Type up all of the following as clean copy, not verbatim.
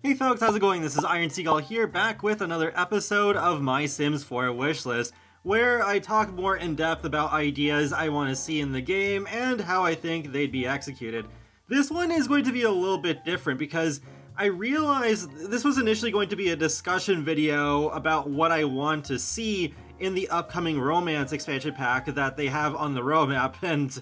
Hey folks, how's it going? This is Iron Seagull here, back with another episode of My Sims 4 Wishlist, where I talk more in depth about ideas I want to see in the game and how I think they'd be executed. This one is going to be a little bit different because I realized this was initially going to be a discussion video about what I want to see in the upcoming romance expansion pack that they have on the roadmap, and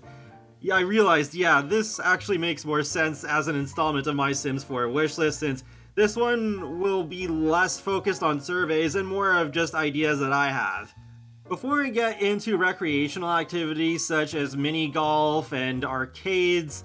yeah, I realized, this actually makes more sense as an installment of My Sims 4 Wishlist, since this one will be less focused on surveys and more of just ideas that I have. Before we get into recreational activities such as mini golf and arcades,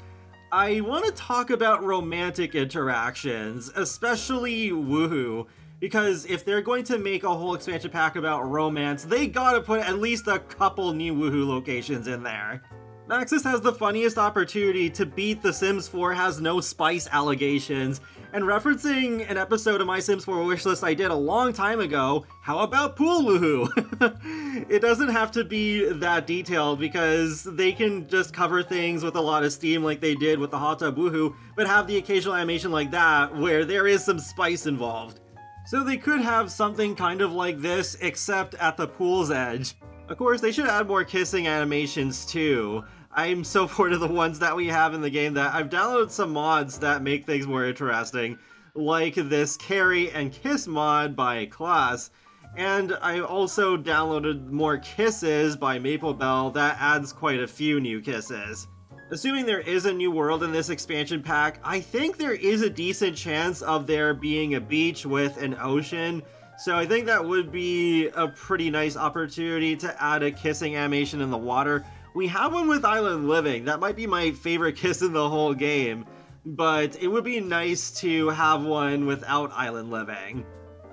I want to talk about romantic interactions, especially woohoo, because if they're going to make a whole expansion pack about romance, they gotta put at least a couple new woohoo locations in there. Maxis has the funniest opportunity to beat The Sims 4 Has No Spice allegations, and referencing an episode of My Sims 4 Wishlist I did a long time ago, how about pool woohoo? It doesn't have to be that detailed because they can just cover things with a lot of steam like they did with the hot tub woohoo, but have the occasional animation like that where there is some spice involved. So they could have something kind of like this, except at the pool's edge. Of course, they should add more kissing animations too. I'm so bored of the ones that we have in the game that I've downloaded some mods that make things more interesting, like this Carry and Kiss mod by Class, and I also downloaded more Kisses by Maple Bell that adds quite a few new kisses. Assuming there is a new world in this expansion pack, I think there is a decent chance of there being a beach with an ocean, so I think that would be a pretty nice opportunity to add a kissing animation in the water. We have one with Island Living. That might be my favorite kiss in the whole game, but it would be nice to have one without Island Living.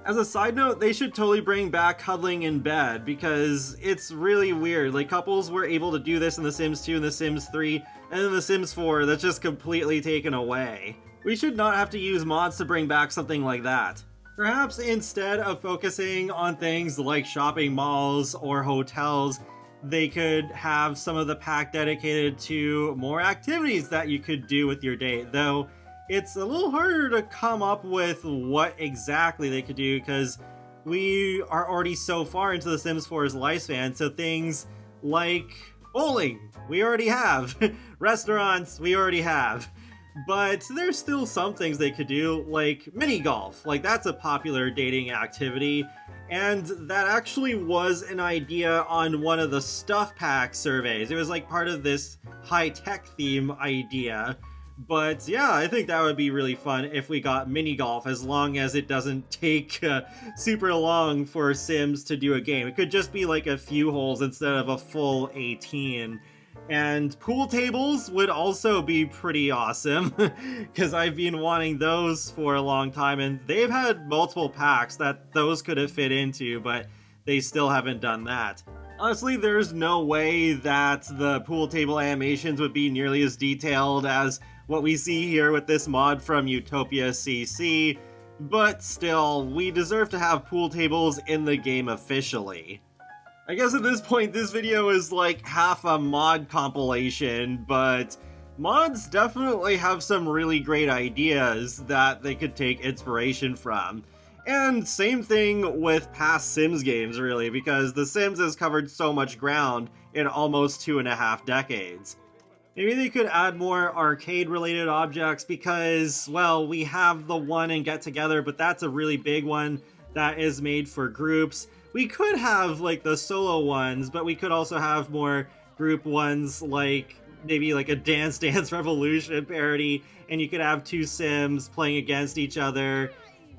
As a side note, they should totally bring back cuddling in bed because it's really weird. Like, couples were able to do this in The Sims 2 and The Sims 3, and in The Sims 4, that's just completely taken away. We should not have to use mods to bring back something like that. Perhaps instead of focusing on things like shopping malls or hotels, they could have some of the pack dedicated to more activities that you could do with your date, though it's a little harder to come up with what exactly they could do because we are already so far into The Sims 4's lifespan, so things like bowling, we already have. Restaurants, we already have. But there's still some things they could do, like mini golf. Like, that's a popular dating activity, and that actually was an idea on one of the stuff pack surveys. It was like part of this high-tech theme idea. But yeah, I think that would be really fun if we got mini golf, as long as it doesn't take super long for Sims to do a game. It could just be like a few holes instead of a full 18. And pool tables would also be pretty awesome, because I've been wanting those for a long time, and they've had multiple packs that those could have fit into, but they still haven't done that. Honestly, there's no way that the pool table animations would be nearly as detailed as what we see here with this mod from Utopia CC, but still, we deserve to have pool tables in the game officially. I guess at this point, this video is like half a mod compilation, but mods definitely have some really great ideas that they could take inspiration from. And same thing with past Sims games, really, because The Sims has covered so much ground in almost 2.5 decades. Maybe they could add more arcade-related objects because, well, we have the one in Get Together, but that's a really big one that is made for groups. We could have, like, the solo ones, but we could also have more group ones, like maybe like a Dance Dance Revolution parody, and you could have two Sims playing against each other.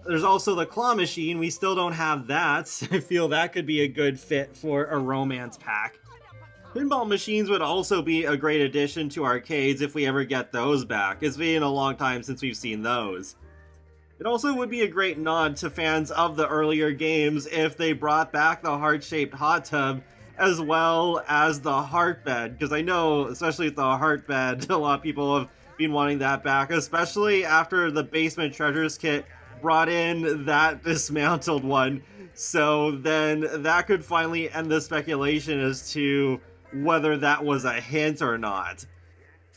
There's also the claw machine. We still don't have that. I feel that could be a good fit for a romance pack. Pinball machines would also be a great addition to arcades if we ever get those back. It's been a long time since we've seen those. It also would be a great nod to fans of the earlier games if they brought back the heart-shaped hot tub as well as the heart bed, because I know, especially with the heart bed, a lot of people have been wanting that back, especially after the Basement Treasures kit brought in that dismantled one. So then that could finally end the speculation as to whether that was a hint or not.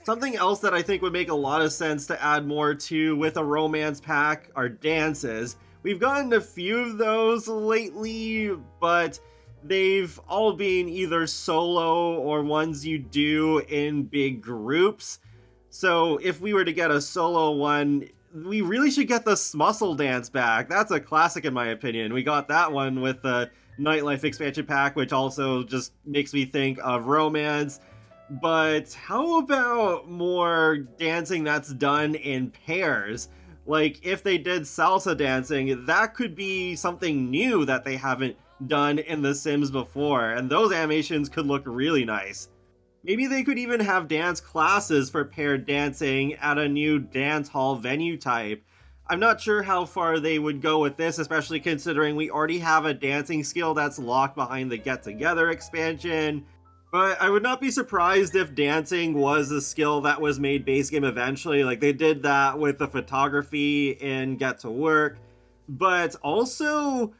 Something else that I think would make a lot of sense to add more to with a romance pack are dances. We've gotten a few of those lately, but they've all been either solo or ones you do in big groups. So if we were to get a solo one, we really should get the Muscle Dance back. That's a classic in my opinion. We got that one with the Nightlife expansion pack, which also just makes me think of romance. But how about more dancing that's done in pairs? Like, if they did salsa dancing, that could be something new that they haven't done in The Sims before, and those animations could look really nice. Maybe they could even have dance classes for paired dancing at a new dance hall venue type. I'm not sure how far they would go with this, especially considering we already have a dancing skill that's locked behind the Get Together expansion. But I would not be surprised if dancing was a skill that was made base game eventually. Like, they did that with the photography in Get to Work. But also,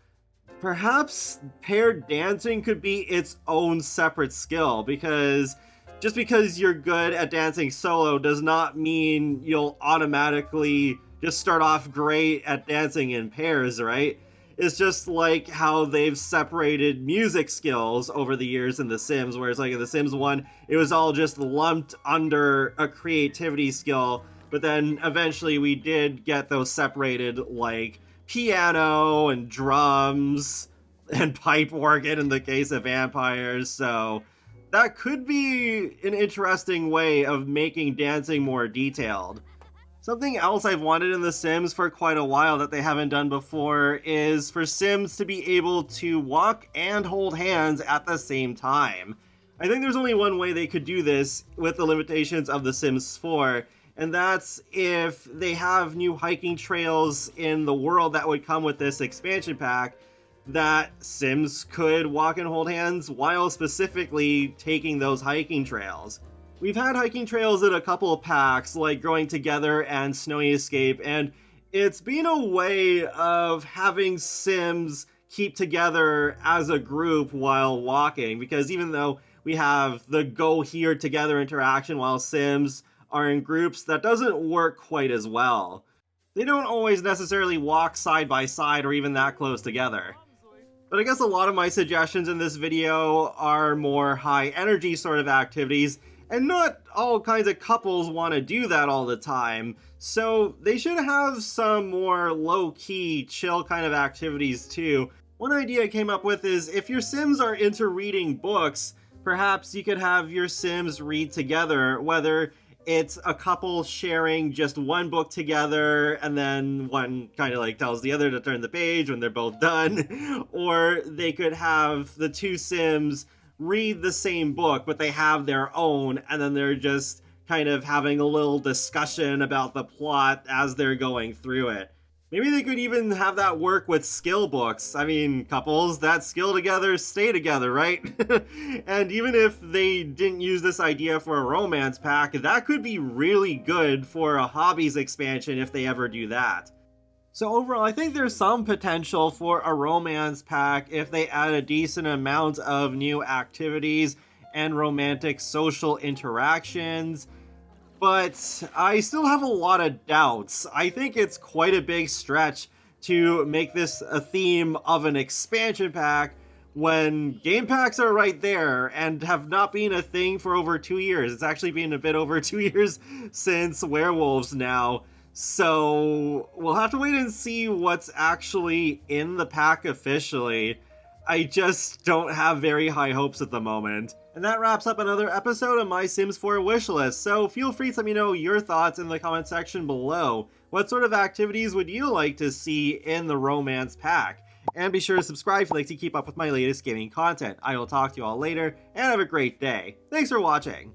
perhaps paired dancing could be its own separate skill, because just because you're good at dancing solo does not mean you'll automatically just start off great at dancing in pairs, right? It's just like how they've separated music skills over the years in The Sims, whereas like in The Sims 1, it was all just lumped under a creativity skill, but then eventually we did get those separated, like piano and drums and pipe organ in the case of vampires, so that could be an interesting way of making dancing more detailed. Something else I've wanted in The Sims for quite a while that they haven't done before is for Sims to be able to walk and hold hands at the same time. I think there's only one way they could do this with the limitations of The Sims 4, and that's if they have new hiking trails in the world that would come with this expansion pack, that Sims could walk and hold hands while specifically taking those hiking trails. We've had hiking trails in a couple of packs, like Growing Together and Snowy Escape, and it's been a way of having Sims keep together as a group while walking, because even though we have the go here together interaction while Sims are in groups, that doesn't work quite as well. They don't always necessarily walk side by side or even that close together. But I guess a lot of my suggestions in this video are more high energy sort of activities, and not all kinds of couples want to do that all the time, so they should have some more low-key, chill kind of activities too. One idea I came up with is if your Sims are into reading books, perhaps you could have your Sims read together, whether it's a couple sharing just one book together and then one kind of like tells the other to turn the page when they're both done, or they could have the two Sims read the same book, but they have their own, and then they're just kind of having a little discussion about the plot as they're going through it. Maybe they could even have that work with skill books. I mean, couples that skill together stay together, right? And even if they didn't use this idea for a romance pack, that could be really good for a hobbies expansion if they ever do that. So overall, I think there's some potential for a romance pack if they add a decent amount of new activities and romantic social interactions. But I still have a lot of doubts. I think it's quite a big stretch to make this a theme of an expansion pack when game packs are right there and have not been a thing for over 2 years. It's actually been a bit over 2 years since Werewolves now. So we'll have to wait and see what's actually in the pack officially. I just don't have very high hopes at the moment. And that wraps up another episode of My Sims 4 Wishlist, so feel free to let me know your thoughts in the comment section below. What sort of activities would you like to see in the romance pack? And be sure to subscribe if you'd like to keep up with my latest gaming content. I will talk to you all later, and have a great day. Thanks for watching!